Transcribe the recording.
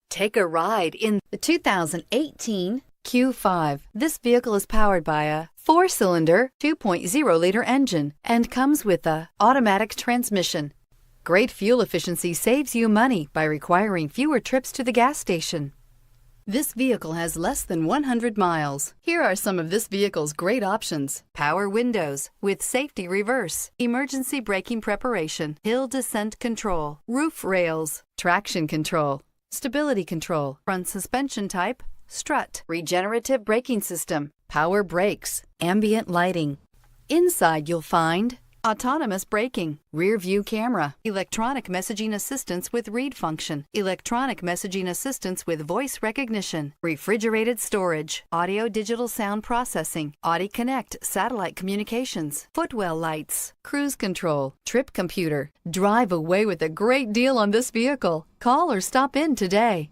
Take a ride in the 2018 Q5. This vehicle is powered by a 4-cylinder, 2.0-liter engine and comes with a automatic transmission. Great fuel efficiency saves you money by requiring fewer trips to the gas station. This vehicle has less than 100 miles. Here are some of this vehicle's great options: power windows with safety reverse, emergency braking preparation, hill descent control, roof rails, traction control, stability control, front suspension type, strut, regenerative braking system, power brakes, ambient lighting. Inside you'll find autonomous braking, rear view camera, electronic messaging assistance with read function, electronic messaging assistance with voice recognition, refrigerated storage, audio digital sound processing, Audi Connect satellite communications, footwell lights, cruise control, trip computer. Drive away with a great deal on this vehicle. Call or stop in today.